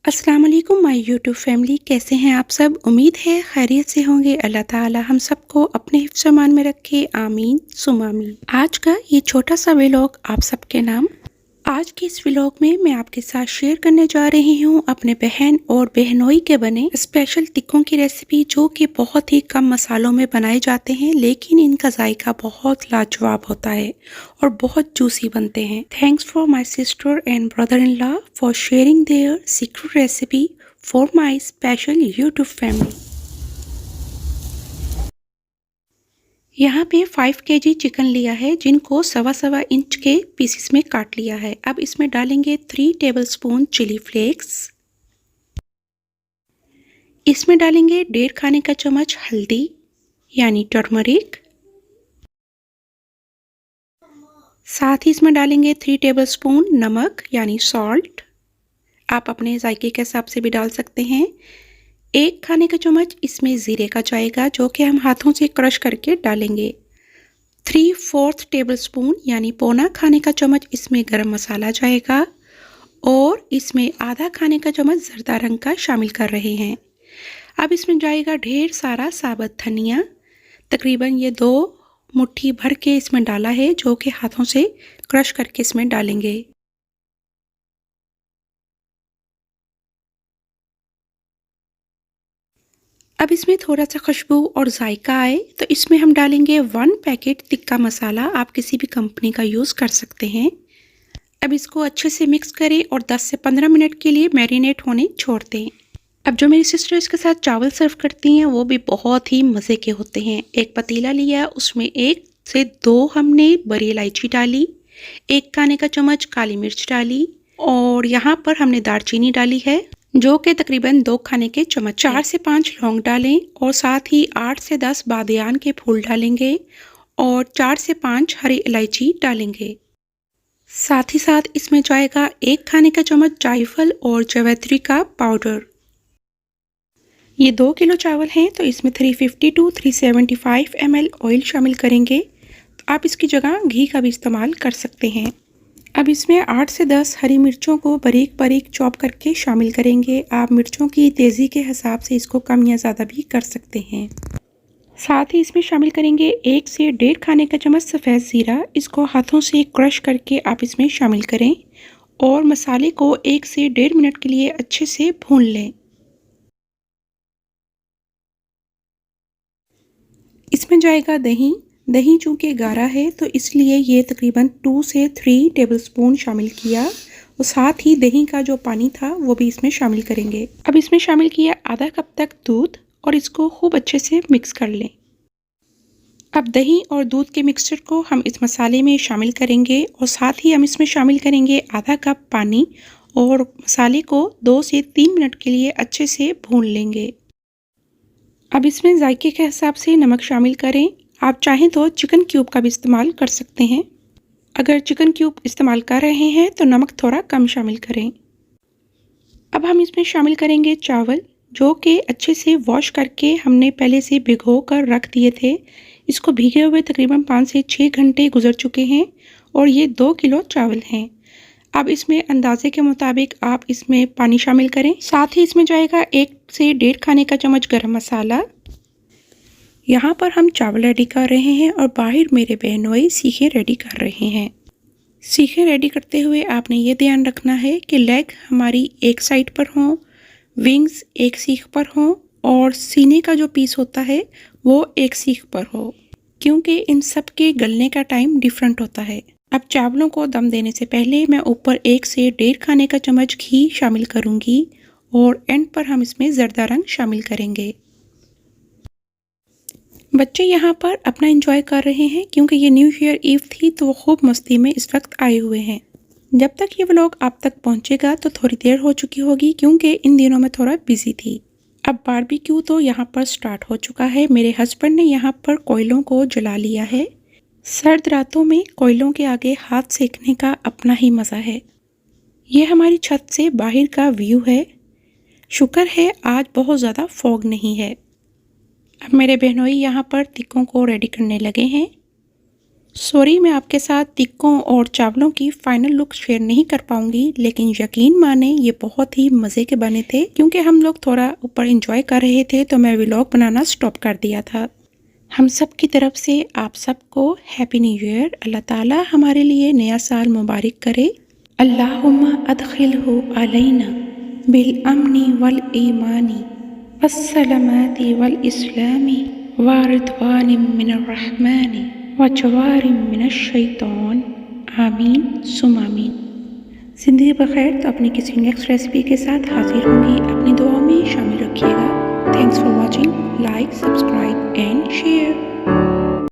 अस्सलाम वालेकुम my YouTube family, कैसे हैं आप सब। उम्मीद है खैरियत से होंगे। अल्लाह ताला हम सबको अपने हिफ्ज़ अमान में रखे, आमीन सुम आमीन। आज का ये छोटा सा व्लॉग आप सबके नाम। आज के इस व्लॉग में मैं आपके साथ शेयर करने जा रही हूँ अपने बहन और बहनोई के बने स्पेशल टिक्कों की रेसिपी, जो कि बहुत ही कम मसालों में बनाए जाते हैं, लेकिन इनका जायका बहुत लाजवाब होता है और बहुत जूसी बनते हैं। Thanks for my sister and brother in law for sharing their secret recipe for my special YouTube family. यहाँ पे 5 केजी चिकन लिया है, जिनको सवा सवा इंच के पीसेस में काट लिया है। अब इसमें डालेंगे 3 टेबलस्पून चिली फ्लेक्स। इसमें डालेंगे 1.5 खाने का चम्मच हल्दी यानी टर्मरिक। साथ ही इसमें डालेंगे 3 टेबलस्पून नमक यानी सॉल्ट। आप अपने जायके के हिसाब से भी डाल सकते हैं। 1 खाने का चम्मच इसमें ज़ीरे का जाएगा, जो कि हम हाथों से क्रश करके डालेंगे। 3/4 टेबलस्पून यानी पौना खाने का चम्मच इसमें गरम मसाला जाएगा और इसमें आधा खाने का चम्मच जर्दा रंग का शामिल कर रहे हैं। अब इसमें जाएगा ढेर सारा साबुत धनिया। तकरीबन ये 2 मुट्ठी भर के इसमें डाला है, जो कि हाथों से क्रश करके इसमें डालेंगे। अब इसमें थोड़ा सा खुशबू और जायका आए तो इसमें हम डालेंगे 1 पैकेट टिक्का मसाला। आप किसी भी कंपनी का यूज़ कर सकते हैं। अब इसको अच्छे से मिक्स करें और 10 से 15 मिनट के लिए मैरिनेट होने छोड़ दें। अब जो मेरी सिस्टर इसके साथ चावल सर्व करती हैं, वो भी बहुत ही मज़े के होते हैं। एक पतीला लिया, उसमें 1 से 2 हमने बड़ी इलायची डाली, 1 खाने का चम्मच काली मिर्च डाली और यहाँ पर हमने दालचीनी डाली है, जो कि तकरीबन 2 खाने के चम्मच। 4 से 5 लौंग डालें और साथ ही 8 से 10 बादियान के फूल डालेंगे और 4 से 5 हरी इलायची डालेंगे। साथ ही साथ इसमें जाएगा 1 खाने का चम्मच जायफल और जवैत्री का पाउडर। ये 2 किलो चावल हैं, तो इसमें 350 टू 375 ml ऑयल शामिल करेंगे। आप इसकी जगह घी का भी इस्तेमाल कर सकते हैं। अब इसमें 8 से 10 हरी मिर्चों को बारीक बारीक चॉप करके शामिल करेंगे। आप मिर्चों की तेज़ी के हिसाब से इसको कम या ज़्यादा भी कर सकते हैं। साथ ही इसमें शामिल करेंगे 1 से 1.5 खाने का चम्मच सफ़ेद ज़ीरा। इसको हाथों से क्रश करके आप इसमें शामिल करें और मसाले को 1 से 1.5 मिनट के लिए अच्छे से भून लें। इसमें जाएगा दही। दही चूँकि गाढ़ा है, तो इसलिए ये तकरीबन 2 से 3 टेबलस्पून शामिल किया और साथ ही दही का जो पानी था वो भी इसमें शामिल करेंगे। अब इसमें शामिल किया आधा कप तक दूध और इसको खूब अच्छे से मिक्स कर लें। अब दही और दूध के मिक्सचर को हम इस मसाले में शामिल करेंगे और साथ ही हम इसमें शामिल करेंगे आधा कप पानी और मसाले को 2 से 3 मिनट के लिए अच्छे से भून लेंगे। अब इसमें जायके के हिसाब से नमक शामिल करें। आप चाहें तो चिकन क्यूब का भी इस्तेमाल कर सकते हैं। अगर चिकन क्यूब इस्तेमाल कर रहे हैं तो नमक थोड़ा कम शामिल करें। अब हम इसमें शामिल करेंगे चावल, जो कि अच्छे से वॉश करके हमने पहले से भिगो कर रख दिए थे। इसको भीगे हुए तकरीबन 5 से 6 घंटे गुजर चुके हैं और ये 2 किलो चावल हैं। अब इसमें अंदाजे के मुताबिक आप इसमें पानी शामिल करें। साथ ही इसमें जाएगा 1 से 1.5 खाने का चम्मच गरम मसाला। यहाँ पर हम चावल रेडी कर रहे हैं और बाहर मेरे बहनोई सीखे रेडी कर रहे हैं। सीखे रेडी करते हुए आपने ये ध्यान रखना है कि लेग हमारी एक साइड पर हों, विंग्स एक सीख पर हों और सीने का जो पीस होता है वो एक सीख पर हो, क्योंकि इन सब के गलने का टाइम डिफरेंट होता है। अब चावलों को दम देने से पहले मैं ऊपर 1 से 1.5 खाने का चम्मच घी शामिल करूँगी और एंड पर हम इसमें जर्दा रंग शामिल करेंगे। बच्चे यहाँ पर अपना एंजॉय कर रहे हैं, क्योंकि ये न्यू ईयर ईव थी तो वो खूब मस्ती में इस वक्त आए हुए हैं। जब तक ये व्लॉग आप तक पहुँचेगा तो थोड़ी देर हो चुकी होगी, क्योंकि इन दिनों में थोड़ा बिजी थी। अब बारबेक्यू तो यहाँ पर स्टार्ट हो चुका है। मेरे हस्बैंड ने यहाँ पर कोयलों को जला लिया है। सर्द रातों में कोयलों के आगे हाथ सेकने का अपना ही मज़ा है। ये हमारी छत से बाहर का व्यू है। शुक्र है आज बहुत ज़्यादा फॉग नहीं है। अब मेरे बहनोई यहाँ पर टिक्कों को रेडी करने लगे हैं। सॉरी मैं आपके साथ टिक्कों और चावलों की फाइनल लुक शेयर नहीं कर पाऊंगी, लेकिन यकीन माने ये बहुत ही मज़े के बने थे। क्योंकि हम लोग थोड़ा ऊपर एंजॉय कर रहे थे तो मैं व्लॉग बनाना स्टॉप कर दिया था। हम सब की तरफ से आप सबको हैप्पी न्यू ईयर। अल्लाह ताला हमारे लिए नया साल मुबारक करे। अल्लाहुम्मा अदखिलहु अलैना बिल अमनी वल ईमानी वस्सलामती वल इस्लामी व रिदवानिम मिनर रहमानी व जवारिम मिनश शैतान। आमीन सुम आमीन। ज़िंदगी बखैर। तो अपनी किसी नेक्स्ट रेसिपी के साथ हाजिर होंगी। अपनी दुआओं में शामिल रखिएगा। Thanks for watching. Like, subscribe and share.